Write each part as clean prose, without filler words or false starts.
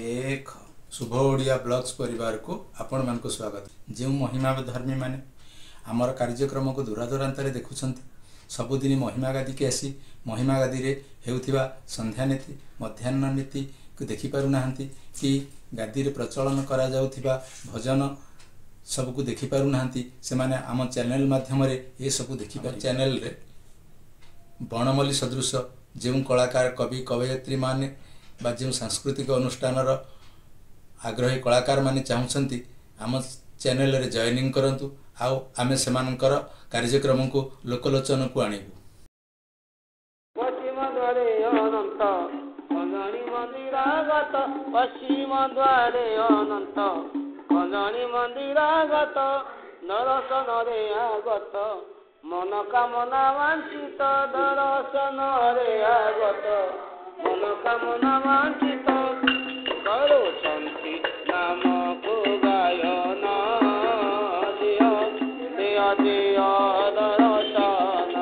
एक शुभ ओडिया ब्लॉग्स परिवार को आपण मान को स्वागत। जो महिमा धर्मी माने आमर कार्यक्रम को दूरादूरांत देखुं सबुदिन महिमा गादी के आसी महिमा गादी रे हेउथिबा संध्या नीति मध्याह्न नीति को देखि पारु नाहंती कि गादी रे प्रचलन करा जाउथिबा भजन सबको देखि पारु नाहंती से माने आम चैनल माध्यम रे ए सब देखि पार चैनल रे बनमल्ली सदृश जो कलाकार कवि कवयित्री माने बा जो सांस्कृतिक अनुष्ठान आग्रही कलाकार माने चाहूँगी आम चैनल रे जॉइनिंग करंतु आउ आमे सेमानकर कार्यक्रम को लोकलोचन को आनिबु। पश्चिम द्वारे अनंत खंजनी मंदिरागत पश्चिम द्वारे अनंत खंजनी मंदिरागत दर्शन रे आगत मनोकामना वांछित दर्शन रे आगत मनोकामना वांछित करो शांति नाम को गायन दिया दिया दिया दर्शन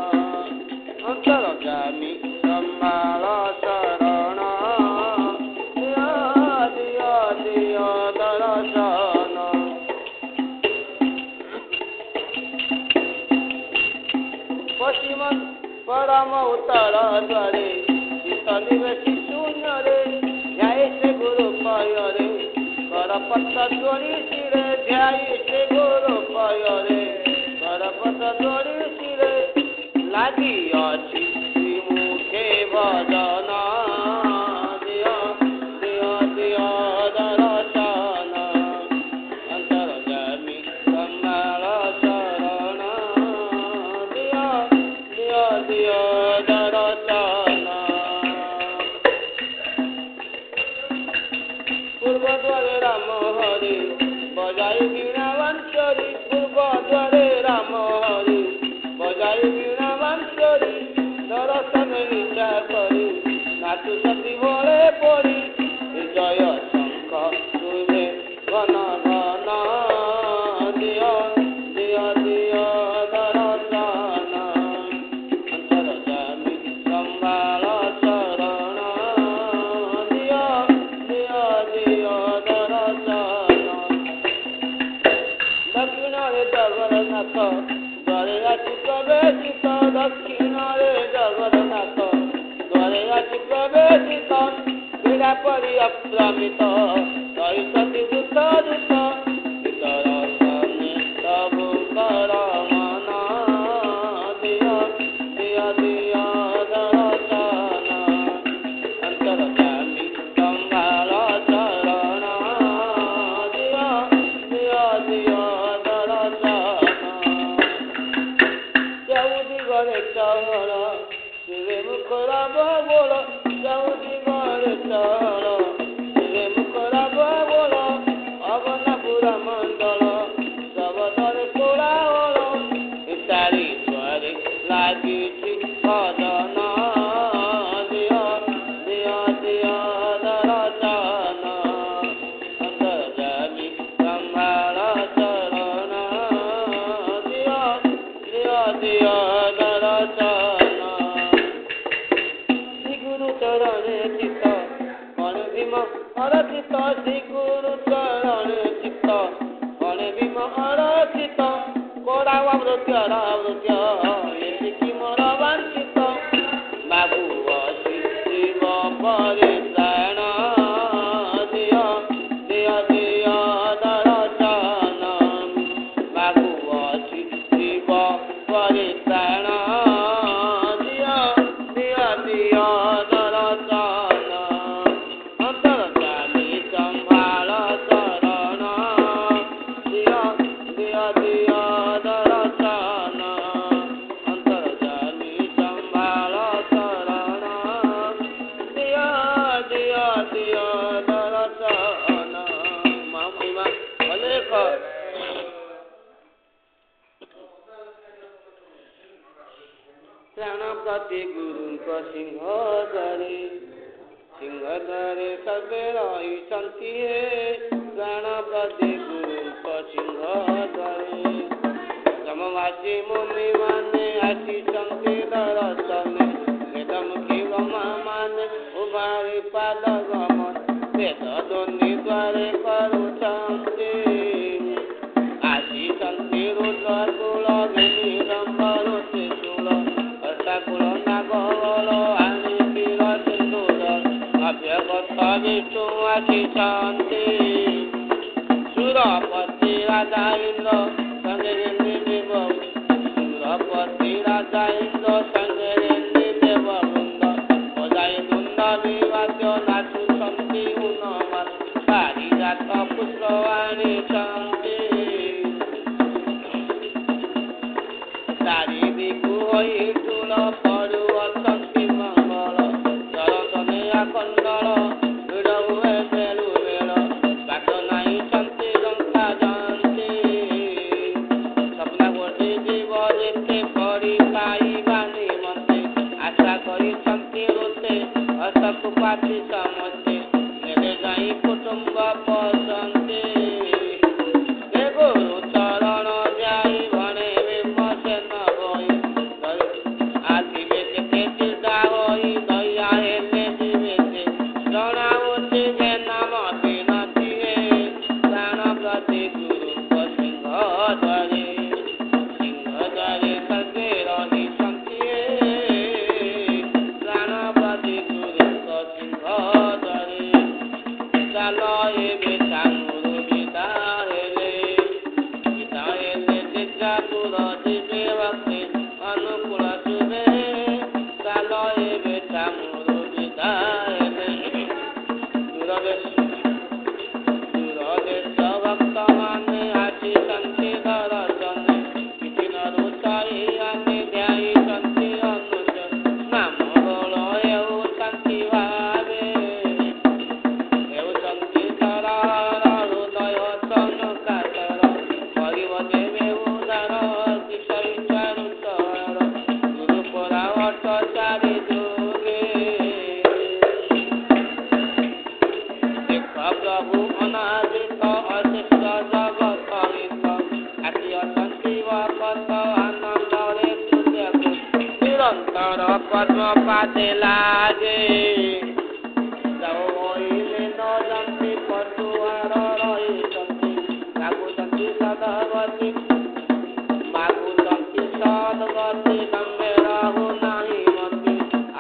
अंतर्गामी संभाल शरण दिया दिया दिया दर्शन पश्चिम परम उत्तर द्वारे निवेशी शून्य रे ध्याय से गुरु पाय रे करपत्र जोड़ी सिरे ध्याय से गुरु पाय रे करपत्र जोड़ी सिरे लागी अछि मुखे भजन दिया दिया दिया दर्शन अंतर्गामी संभाल शरण दिया दिया दिया दर्शन पूर्व द्वारे राम हरि बजाई वीणा वंशरी पूर्व द्वारे राम हरि बजाई वीणा वंशरी दर्शन इच्छा करी नाचु सती भोले पड़ी जय शंख तुझे घन घन दिया दिया दिया दर्शन अंतर्गामी संभाल शरण दिया दिया दिया दर्शन दक्षिण रे जगन्नाथ द्वारे आछि प्रवेशित दक्षिण रे जगन्नाथ द्वारे आछि प्रवेशित क्रीड़ा परि अप्रमित सहित दूत दूत दर्शन प्रभु कर मन दिया दिया दिया दर्शन अंतर्गामी संभाल शरण दिया दिया दिया दर्शन जाऊदी गरे चहर शिवे मुखरा बोल जाऊदी गरे चहर शिवे मुखरा बोल अवनपुरा मंडल सब तरे कोलाहल इतारी द्वारे लागी भजन दिया दिया दिया दर्शन अंतर्गामी संभाल शरण दिया दिया दिया दर्शन श्री गुरु चरणे चित्त कण भीम अरचित श्री गुरु चरणे चित्त कण भीम अरचित कोरावृत्य एतिकी मोर वांछित बाबू अति शिव परित्राण दिया दिया दिया दर्शन बाबू अति शिव परित्राण दिया दिया दिया दर्शन अंतर्गामी संभाल शरण दिया दिया दिया दर्शन अंतर्गामी संभाल शरण दिया दिया दिया दर्शन महिमा अनेक प्राण प्रति गुरु सिंह द्वारे सर्वे रही प्राण प्रति गुरु सिंह द्वारे समवासी मुनि माने आसी दर्शन वेदमुखी गमा माने उभारी पाद गमन ବେଦ ଧ୍ୱନି ଦ୍ୱାରେ କରୁଛନ୍ତି ଆସିଛନ୍ତି ରୁଦ୍ର କୁଳ ଘେନି ରମ୍ଭର ତ୍ରିଶୂଳ ଅସାକୁଳ ନାଗବଳ ଆଣି ବୀର ସିନ୍ଦୁର ଅଭ୍ୟଗତ ବିଷ୍ଣୁ ଆସିଛନ୍ତି ସୁରପତି ରାଜା ଇନ୍ଦ୍ର ସଙ୍ଗରେ ଦେବ ସୁରପତି ରାଜା ଇନ୍ଦ୍ର ସଙ୍ଗରେ ଦେବ ବୃନ୍ଦ ବଜାଇ ବୃନ୍ଦ ବିବାଦ୍ୟ ନାଚୁଛନ୍ତି ଉନ୍ନମାତ ପାରିଜାତ ପୁତ୍ର ଆଣିଛନ୍ତି ଚାରିଦିକୁ ହୋଇ ଟୁଳ ପଡୁଅଛନ୍ତି ମଙ୍ଗଳ ଚରଦନେ ଆକଣ୍ଡଳ ଭିଡ଼ ହୁଏ ବେଳୁ ବେଳ ବାଟ ନାହିଁ ଶାନ୍ତି ଲଙ୍କା ଯାଆନ୍ତି ସ୍ୱପ୍ନ ଗୋଟି ଜୀବ ଯେତେ ପଡ଼ି ପାଇବା ନିମନ୍ତେ ଆଶା କରିଛନ୍ତି ରୋତେ ହସକୁ ପାତି ସମସ୍ତେ ନେଲେ ଯାଇ କୁଟୁମ୍ବ ପସନ୍ତେ ଗୁରୁ ଚରଣ ଯାଇ ଭଣେ ବିମସେନ ବହି ଆସିବେ କେତେ ଚିନ୍ତା ହୋଇ ଦୟା ହେଲେ ଯିବେ ସେ ଜଣାଉଛି ଯେ ନାମ ବିନତି ପ୍ରାଣ ପ୍ରତି ଗୁରୁଙ୍କ ସିଂହ ଦ୍ୱାରେ ସର୍ବେ ରହିଛନ୍ତି ପ୍ରାଣ ପ୍ରତି ଗୁରୁଙ୍କ ସିଂହ ଦ୍ୱାରେ ଚାଲ ଏବେ ତାମୁରୁ ବିଦା ହେଲେ ଯେଜାପୁର ଯିବେ ଭକ୍ତି ଅନୁକୂଳ ସୁବେ ଚାଲ ଏବେ ତାମୁରୁ ବିଦା ହେଲେ ଦୂରଦେଶ ଭକ୍ତମାନେ ଆସିଛନ୍ତି ଦର୍ଶନେ ବିଘ୍ନରୁ ସାରି ଆମେ ଧ୍ୟାଇଛନ୍ତି ଅନୁଜ ନାମ ବଳ ହେଉଛନ୍ତି ଭାବେ ହେଉଛନ୍ତି ସରହର ହୃଦୟ ସନକାତର କରିବ ଦେବେ ଉଦାର କିଶୋରୀ ଚାରୁଚର ଗୁରୁ ପରା ଅଟ ଚାରି ଯୁଗେ ଦେଖ ପ୍ରଭୁ ଅନାଦିତ ଅଶେଷ ଜଗତ ହିତ ଆସି ଅଛନ୍ତି ଭକତ ଆନନ୍ଦରେ ତୁଲ୍ୟକୁ ନିରନ୍ତର ପଦ୍ମ ପାଦେ ଲାଗେ ଯାଉ ହୋଇଲେ ନ ଯାନ୍ତି ପଟୁଆର ରହିଛନ୍ତି ଲାଗୁଛନ୍ତି ସଦଗତି ମାଗୁଛନ୍ତି ସଦଗତି ତମେ ରହୁ ନାହିଁ ମତି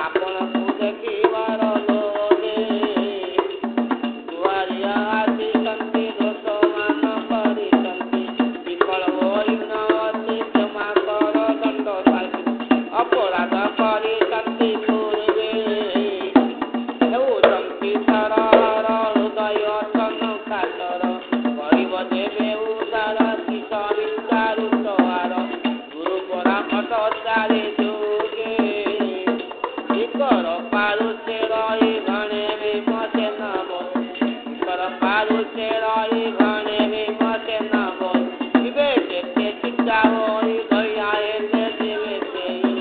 ଆପଣଙ୍କୁ ଦେଖିବାର ଲୋଭେ ଦୁଆରିଆ ଆସିଛନ୍ତି ଦୋଷମାନ କରିଛନ୍ତି ବିକଳ ହୋଇ ନ ଅତି କ୍ଷମା କର ଦଣ୍ଡ ପାଇଛି ଅପରାଧ କରିଛନ୍ତି ପୂର୍ବେ ହେଉଛନ୍ତି ସରହର ହୃଦୟ ସନକାତର କରିବ ଦେବେ ଉଦାର କିଶୋରୀ ଚାରୁଚହାର ଗୁରୁ ପରା ଅଟ ଚାରି ଯୁଗେ ଇକର ପାରୁଛେ ରହି ଘଣେ ବିମସେନ ବହି ଇକର ପାରୁଛେ ରହି ଘଣେ ବିମସେନ ବହି ଯିବେ ଯେତେ ଚିନ୍ତା ହୋଇ ଦୟା ହେଲେ ଯିବେ ସେଇ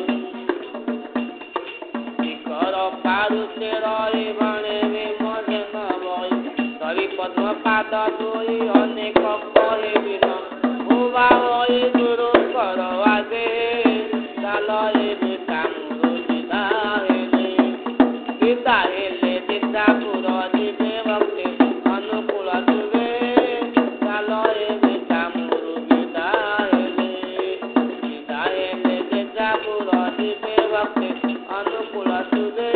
ଇକର ପାରୁଛେ ରହି ଘଣେ ବିମସେନ ବହି ଧରି ପଦ୍ମ ପାଦ ଦୁଇ ଅନେକ କହିବି ନ ଉଭା ହୋଇ ଗୁରୁଙ୍କର ଆଗେ ଚାଲ ଏବେ ତାମୁରୁ ବିଦା ହେଲେ ଚିନ୍ତାପୁର ଯିବେ ଭକ୍ତି ଅନୁକୂଳ ସୁବେ ଚାଲ ଏବେ ତାମୁରୁ ବିଦା ହେଲେ ଚିନ୍ତାପୁର ଯିବେ ଭକ୍ତି ଅନୁକୂଳ ସୁବେ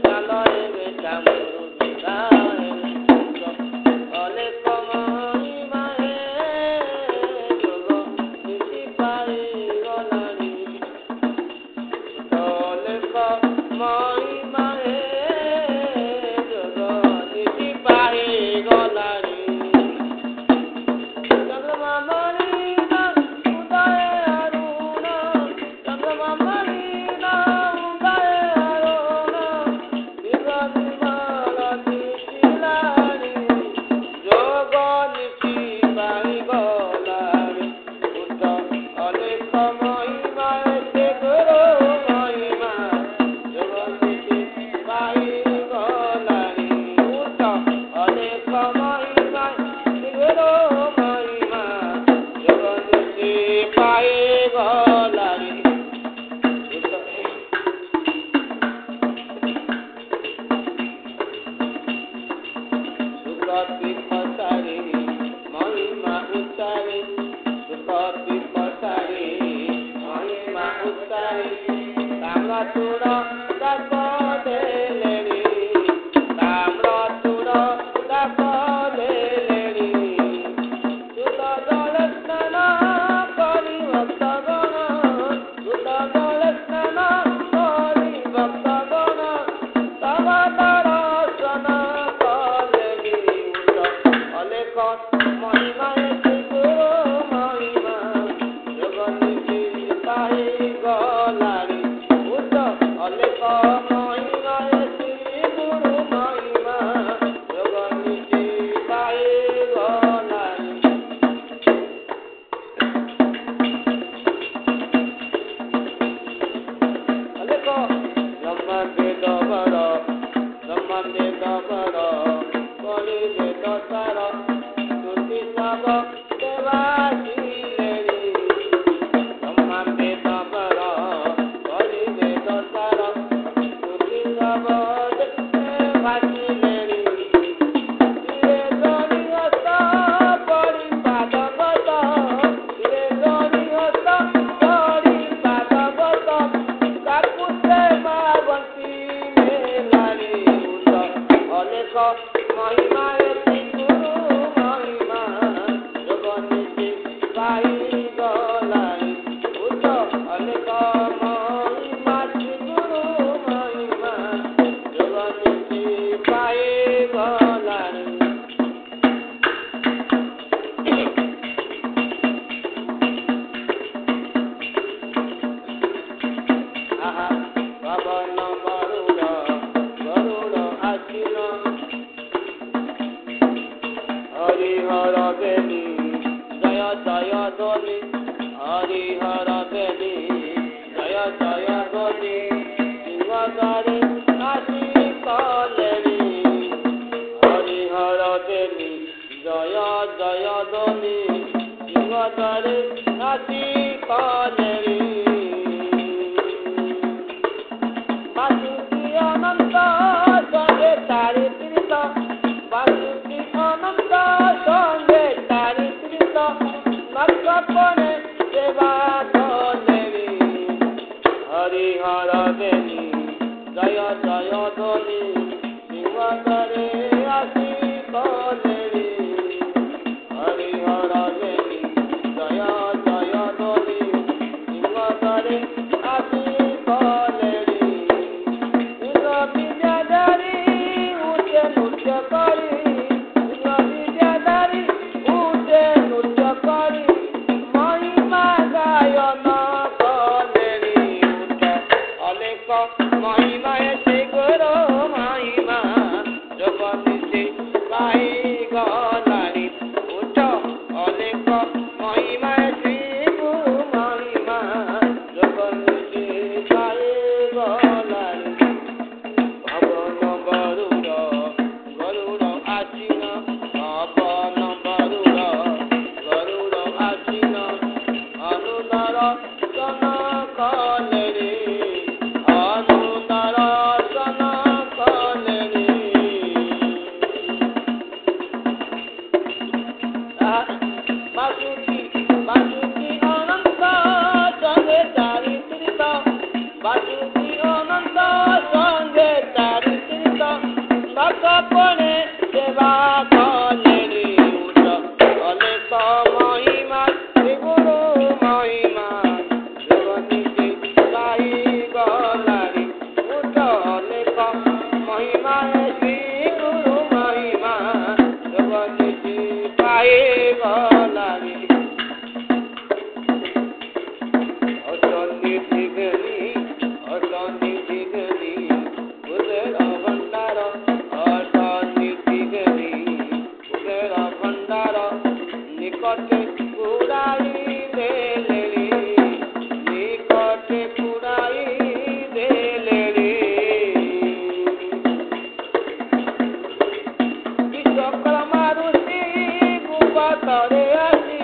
ଚାଲ ଏବେ ତାମୁରୁ ବିଦା ହେଲେ ଅଲେକ ମହିମା ଯୋଗ ନିଶି ପାଇ ଗଲାଣି ଅଲେକ ମହିମା ଯୋଗ ନିଶି ପାଇ ଗଲାଣି ଚନ୍ଦ୍ରମା ମଳିନ ଉଦୟ ଅରୁଣ ଚନ୍ଦ୍ରମା ମଳିନ ଉଦୟ ଅରୁଣ ଦିଗ ନିର୍ମଳ ଦିଶିଲାଣି ଯୋଗ ନିଶି ପାଇ ଗଲାଣି ଉଚ୍ଚ ଅନେକ ମହିମା ଏତେ ଗୁରୁ ମହିମା ଯୋଗ ନିଶି ପାଇ ଗଲାଣି ଉଚ୍ଚ ଅନେକ ମହିମା ଗୁରୁ ମହିମା ଯୋଗ ନିଶି ପାଇ ଗଲାଣି ସୁରତି ପସାରି ମହିମା ଉଚ୍ଚାରି ସୁରତି ପସାରି ମହିମା ଉଚ୍ଚାରି ତାମ୍ର ଚୂଡ଼ ଦାପ ଦେଲେଣି ତାମ୍ର ଚୂଡ଼ ଦାପ ଦେଲେଣି ସୁତ ଜଳ ସ୍ନାନ କରି ଭକ୍ତଗଣ ସୁତ ଜଳ ସ୍ନାନ କରି ଭକ୍ତଗଣ ତବ ଦର୍ଶନ କଲେଣି ଅନେକ ମହିମା ଗୁରୁ ମହିମା ଜଗନ୍ନାଥୀ ପାଇ ଗଲାଣି ଅନେକ ମହିମା ଗୁରୁ ମହିମା ଜଗନ୍ନାଥୀ ପାଇ ଗଲାଣି ଅନେକ ବ୍ରହ୍ମା ବେଦ ବର କରି ବେଦ ସାର ତୁତି ସବ ଦେବାସିଲେଣି ବ୍ରହ୍ମା ବେଦ ବର କରି ବେଦ ସାର ତୁତି ସବ ଦେବାସିଲେଣି ଧୀରେ ଧରି ହସ୍ତ ପରି ପାଦବତ ଧୀରେ ଧରି ହସ୍ତ ପରି ପାଦବତ କାକୁତେ ମା ବଂଶୀ ମେଲାଣି ଅନେକ ମହିମା ଗୁରୁ ମହିମା ଜଗନ୍ନାଥୀ ପାଇ ଗଲାଣି ଅନେକ ମହିମା ଗୁରୁ ମହିମା ଜଗନ୍ନାଥୀ ପାଇ ଗଲାଣି ଆହା ପବନ ଗରୁଡ଼ ଆସିନ হরিহর বেণী জয় জয় ধ্বনি হরিহর বেণী জয় জয় ধ্বনি সিংহদ্বারে আসি কলেনি হরিহর বেণী জয় জয় ধ্বনি সিংহদ্বারে আসি কলেনি বাসুকি অনন্ত সঙ্গে তারি তীর্থ বাসুকি অনন্ত সঙ্গে তারি তীর্থ নক্ষপণে সেবা কলেনি হরিহর বেণী জয় জয় ধ্বনি সিংহদ্বারে আসি কলেনি হরিহর বেণী জয় জয় ধ্বনি সিংহদ্বারে আসি কলেনি বিদ্যাধারী উঠে নৃত্য করি বিদ্যাধারী উঠে নৃত্য করি মহিমা গায়ন কলেনি অনেক মহিমা গুরু মহিমা জগন্নাথী পাই গলানি অনেক মহিমা গুরু মহিমা জগন্নাথী পাই গলানি পবন গরুড় আসিন পবন গরুড় আসিন অনুদর সন কলেনি অনুদর সন কলেনি বাসুকি অনন্ত সঙ্গে চারি তীর্থ বাসুকি অনন্ত সঙ্গে চারি তীর্থ নক্ষপণে সেবা কলেনি অনেক মহিমা গুরু মহিমা জগন্নাথী পাই গলানি অনেক মহিমা গুরু মহিমা জগন্নাথী পাই গলানি অসন্নিধি গনি উদর ভণ্ডার অসন্নিধি গনি উদর ভণ্ডার নিকটে পুরাই দেলেনি নিকটে পুরাই দেলেনি বিশ্বকর্মা ঋষি ভূপতরে আসি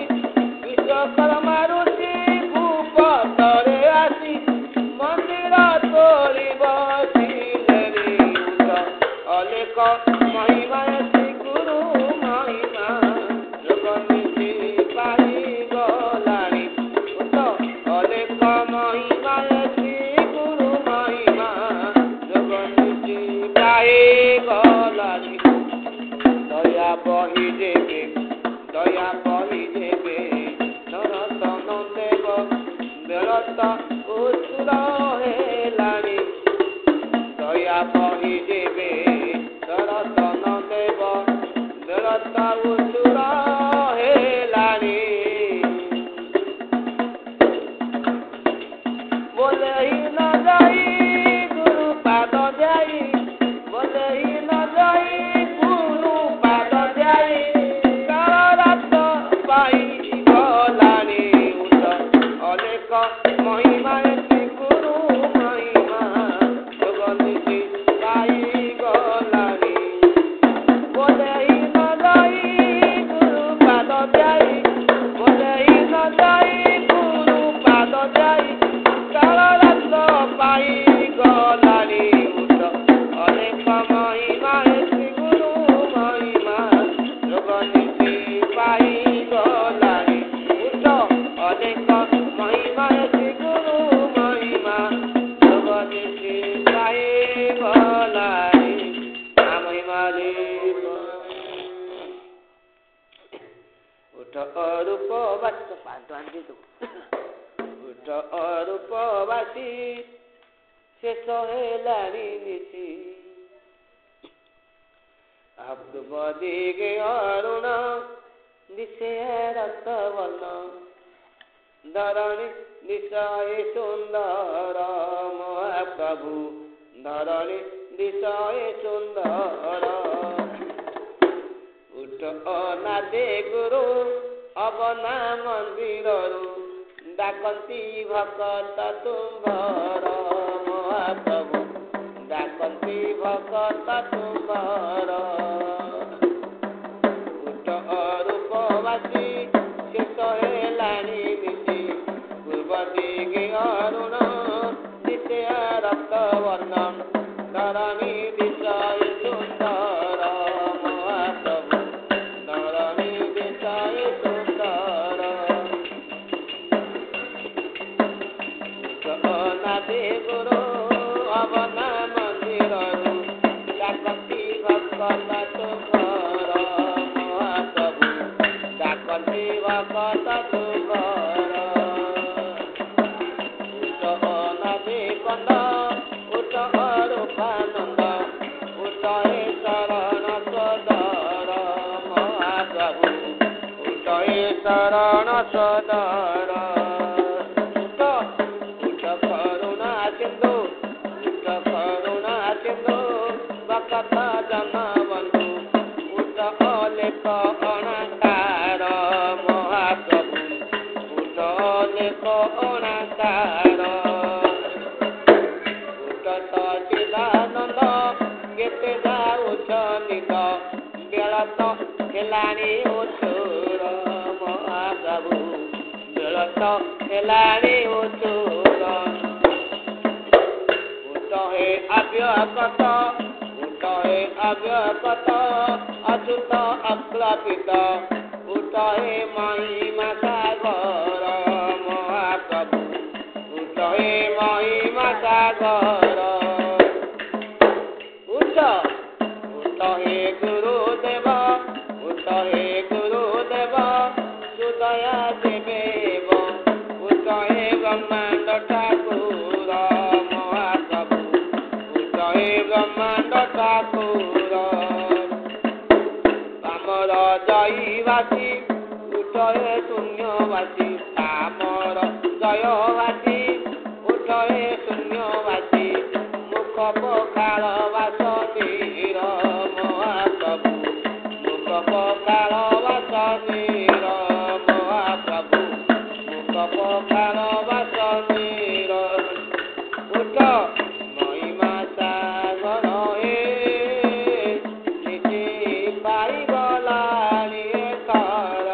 বিশ্বকর্মা ঋষি ভূপতরে আসি মন্দির তোরি বসিলেনি অনেক মহিমা গুরু দয়া বহিদেবে নরতন দেব বেলত উত্তর হেলানি দয়া বহিদেবে নরতন দেব বেলত উত্তর হেলানি বলেই ন যাই গুরু পাদ যাই বলেই ন যাই গুরু পাদ যাই কারাত পাই গলানি উত অনেক মহিমা এসি গুরু মহিমা জগন্নিতি পাই গলানি বলেই ন যাই গুরু পাদ যাই বলেই ন যাই গুরু পাদ যাই কারাত পাই গলানি উত অনেক মহিমা এসি গুরু মহিমা জগন্নিতি পাই গলানি উত অনেক মহিমা এসি গুরু মহিমা জগন্নিতি পাই গলানি মহিমালি উঠ অরূপবাসী উঠ অরূপবাসী শেষ হেলানি নিশি অপূর্ব দিগে অরুণ দিশে রক্তবর্ণ ধরণী দিশায় সুন্দর মহাপ্রভু ধরণী দিশায় সুন্দর উঠ অনাদে গুরু অবନା ମନ୍ଦିରରୁ ଡାକନ୍ତି ଭକତ ତୁମ୍ଭର ମହାପ୍ରଭୁ ଡାକନ୍ତି ଭକତ ତୁମ୍ଭର ଉଠ ଅରୂପବାସୀ ଶେଷ ହେଲାଣି ନିଶି ପୂର୍ବ ଦିଗେ ଅରୁଣ ଦିଶେ ରକ୍ତବର୍ଣ୍ଣ ଧରଣୀ ଦିଶୟ ସୁନ୍ଦର ମହାପ୍ରଭୁ ଧରଣୀ ଦିଶୟ ସୁନ୍ଦର ଜଗନ୍ନାଥେ ଗୁରୁ ଅବନା ମନ୍ଦିରରୁ ଡାକନ୍ତି ଭକତ ତୁମ୍ଭର ମହାପ୍ରଭୁ ଡାକନ୍ତି ଭକତ ତୁମ୍ଭର ଜଗନ୍ନାଥେ କନ୍ଦ ଉଠ ଅରୂପାନନ୍ଦ ଉଠ ହେ ଶରଣ ସଦର ମହାପ୍ରଭୁ ଉଠ ହେ ଶରଣ ସଦର ଉଠ କରୁଣା ସିନ୍ଧୁ ଭକତ ଜନବନ୍ଧୁ ଉଠ ଅଲେଖ ଅଣାକାର ମହାପ୍ରଭୁ ଉଠ ଅଲେଖ ଅଣାକାର ଉଠ ସଚିଦାନନ୍ଦ କେତେ ଯାଉଛ ନିଦ ବେଳ ତ ହେଲାଣି ଉଛୁର ମହାପ୍ରଭୁ ବେଳ ତ ହେଲାଣି ଉଛୁର ଉଠ ହେ ଅବ୍ୟକତ ଉଠ ହେ ଅବ୍ୟକତ ଅଚ୍ୟୁତ ଅକ୍ଳାପିତ ଉଠ ହେ ମହିମା ସାଗର ମହାପ୍ରଭୁ ଉଠ ହେ ମହିମା ସାଗର ଉଠ ହେ ଗୁରୁଦେବ ଉଠ ହେ ଗୁରୁଦେବ ସୁଦୟା ଦେବେବ ଉଠ ହେ ବ୍ରହ୍ମାଣ୍ଡ ଠାକୁର ମହାପ୍ରଭୁ ଉଠ ହେ ବ୍ରହ୍ମାଣ୍ଡ ଠାକୁର ଆମର ଜୟବାସୀ ଉଠ ହେ ଶୂନ୍ୟବାସୀ ଆମର ଜୟବାସୀ ଉଠ ହେ ଶୂନ୍ୟବାସୀ ମୁଖ ପଖାଳ ବାସନୀର ମହାପ୍ରଭୁ ମୁଖ ପଖାଳ ବାସନୀର ମହାପ୍ରଭୁ ମୁଖ ପଖାଳ ବାସନୀର ଉଠ ମହିମା ସାଗର ହେ ନିଜେ ପାଇଗଲାଣି ଏଥର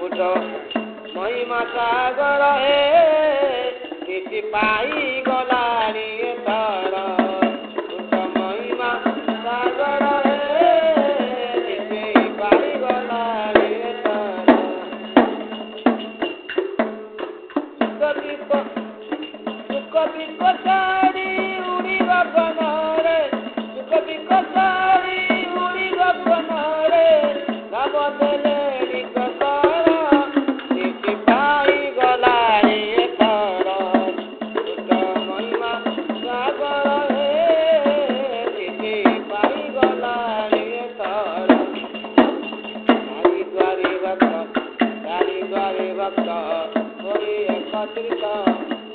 ଉଠ ମହିମା ସାଗର ହେ କିଛି ପାଇଗଲାଣି ଏଥର ଉଠ ମହିମା ସାଗର ହେ କସାରି ଉଡ଼ିବ ବନରେ ନାମ ଦେଲେଣି କସାର ନିତି ପାଇଗଲାଣି ଏଥର କୃଷ୍ଣ ମହିମା ସାଗର ହେ ନିତି ପାଇଗଲାଣି ଏଥର ଚାରି ଦ୍ୱାରି ଭକ୍ତ ହୋଇ ଏକତ୍ରିତ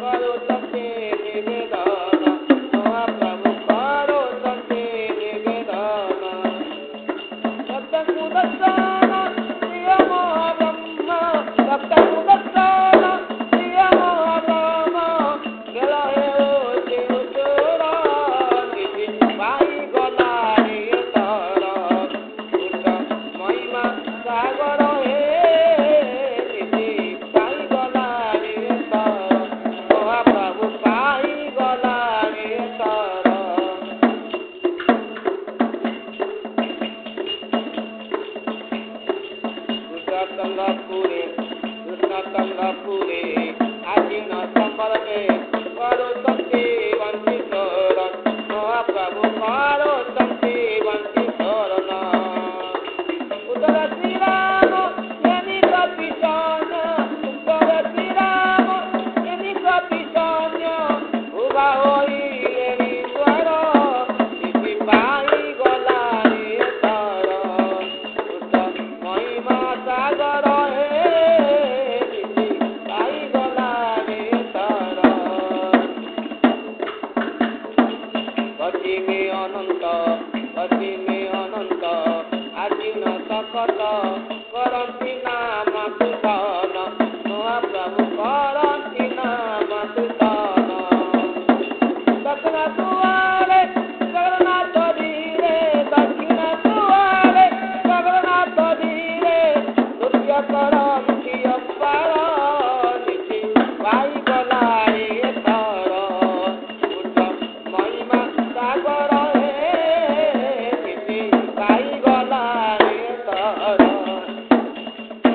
କରୁଛନ୍ତି ନିବେଦନ ମହାପ୍ରଭୁ କରୁଛନ୍ତି ନିବେଦନ ସପ୍ତକୁ ଦର୍ଶନ ପ୍ରିୟ ମହାବ୍ରହ୍ମ ସପ୍ତକୁ ଦର୍ଶନ ପ୍ରିୟ ମହାବ୍ରହ୍ମ ଖେଳ ହେଉଛି ଉତ୍ତର ନିତି ପାଇଗଲାଣି ଏଥର କୃଷ୍ଣ ମହିମା ସାଗର ହେ ନିତି ପାଇଗଲାଣି ଏଥର ମହାପ୍ରଭୁ ପାଇଗଲାଣି ଏଥର କୃଷ୍ଣଚନ୍ଦ୍ରପୁରେ ଆଜିନ ସମ୍ବରରେ କରୁଛନ୍ତି ବଂଶୀଧର ମହାପ୍ରଭୁ କରୁଛନ୍ତି ବଂଶୀଧର ଉତ୍ତର ଶ୍ରୀରାମ ଏନି କପିସନ୍ୟ ଉତ୍ତର ଶ୍ରୀରାମ ଏନି କପିସନ୍ୟ ଉଭା ହୋଇଲେଣି ସ୍ୱର ନିତି ପାଇଗଲାଣି ଏଥର କୃଷ୍ଣ ମହିମା ସାଗର ହେ ନିତି ପାଇଗଲାଣି ଏଥର ପଶ୍ଚିମେ ଅନନ୍ତ ଆଜିନ ଶକଟ କରନ୍ତି ନାମ କୀର୍ତ୍ତନ ମହାପ୍ରଭୁ କରନ୍ତି ନାମ କୀର୍ତ୍ତନ ଦକ୍ଷିଣ ଦୁଆରେ ଜଗନ୍ନାଥ ଧୀରେ ଦକ୍ଷିଣ ଦୁଆରେ ଜଗନ୍ନାଥ ଧୀରେ ନୃତ୍ୟ କରନ୍ତି ଅପାର ନିତି ପାଇଗଲାଣି ଏଥର କୃଷ୍ଣ ମହିମା ସାଗର ହେ ନିତି ପାଇଗଲାଣି ଏଥର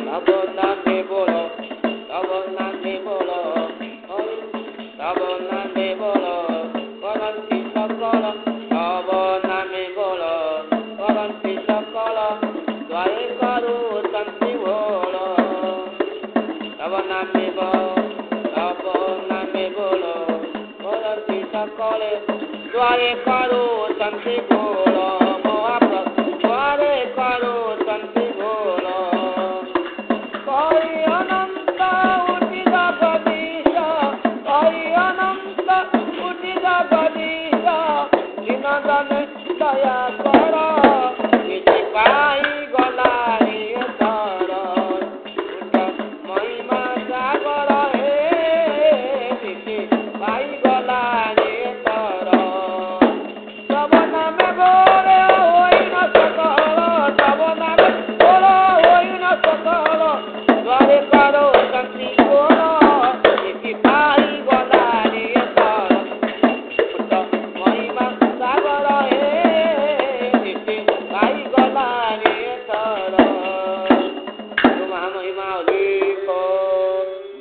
ତବ ନାମେ ବୋଳ ତବ ନାମେ ବୋଳ କରନ୍ତି ସକଳ ତବ ନାମେ ବୋଳ କରନ୍ତି ସକଳ ଦ୍ୱାରେ କରୁଛନ୍ତି ଭୋଳ ତବ ନାମେ ବୋଳ କରନ୍ତି ସକଳେ ଦ୍ୱାରେ କରୁଛନ୍ତି ଭୋଳ ମହାପ୍ରଭୁ ଦ୍ୱାରେ କରୁଛନ୍ତି ଭୋଳ କହି ଅନନ୍ତ ଉଠି ଜଗଦୀଶ କହି ଅନନ୍ତ ଉଠି ଜଗଦୀଶ ଦିନ ଜନେ ଦୟା କର ନିତି ପାଇଗଲାଣି ଏଥର କୃଷ୍ଣ ମହିମା ସାଗର ହେ ନିତି ପାଇଗଲାଣି ଏଥର ତବ ନାମେ ବୋଳ ହୋଇନ ସକଳ ତବ ନାମେ ବୋଳ ହୋଇନ ସକଳ ଦ୍ୱାରେ କରୁଛନ୍ତି ଭୋଳ ନିତି ପାଇଗଲାଣି ଏଥର କୃଷ୍ଣ ମହିମା ସାଗର ହେ ନିତି ପାଇଗଲାଣି ଏଥର ମହାମହିମା ଅଲେଖ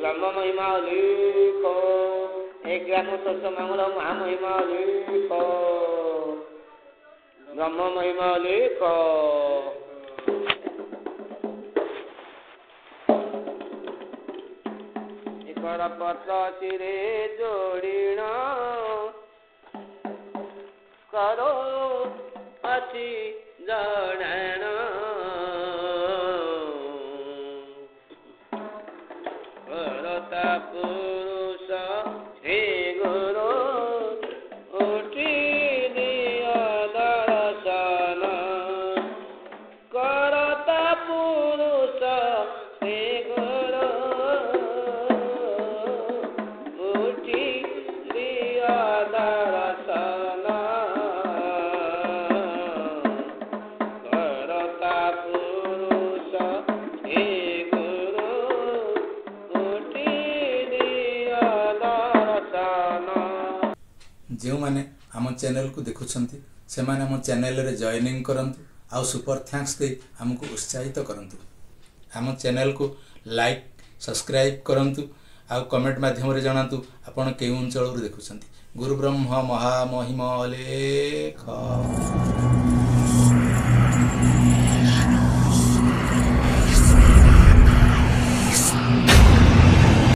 ବ୍ରହ୍ମ ମହିମା ଅଲେଖ ଏ ଗ୍ରାମ ଶସ୍ୟ ମଙ୍ଗଳ ମହାମହିମା ଅଲେଖ ବ୍ରହ୍ମ ମହିମା ଅଲେଖ ଏକର ପତ୍ର ଶିରେ ଯୋଡ଼ିଣ କରୋ ଅଛି ଜଣାଣ କରତା ପୁରୁଷ ଶ୍ରୀ ଗୁରୁ ଉଠି ଦିଅ ଦର୍ଶନ କରତା ପୁରୁଷ ଶ୍ରୀ ଗୁରୁ ଉଠି ଦିଅ ଦର୍ଶନ କରତା ପୁରୁଷ ଶ୍ରୀ ଗୁରୁ ଉଠି ଦିଅ ଦର୍ଶନ। ଯେଉଁମାନେ ଆମ ଚ୍ୟାନେଲକୁ ଦେଖୁଛନ୍ତି ସେମାନେ ଆମ ଚ୍ୟାନେଲରେ ଜଏନିଂ କରନ୍ତୁ ଆଉ ସୁପର ଥ୍ୟାଙ୍କ୍ସ ଦେଇ ଆମକୁ ଉତ୍ସାହିତ କରନ୍ତୁ। ଆମ ଚ୍ୟାନେଲକୁ ଲାଇକ୍ ସବସ୍କ୍ରାଇବ୍ କରନ୍ତୁ ଆଉ କମେଣ୍ଟ ମାଧ୍ୟମରେ ଜଣାନ୍ତୁ ଆପଣ କେଉଁ ଅଞ୍ଚଳରୁ ଦେଖୁଛନ୍ତି। ଗୁରୁ ବ୍ରହ୍ମ ମହାମହିମ ଲେଖ।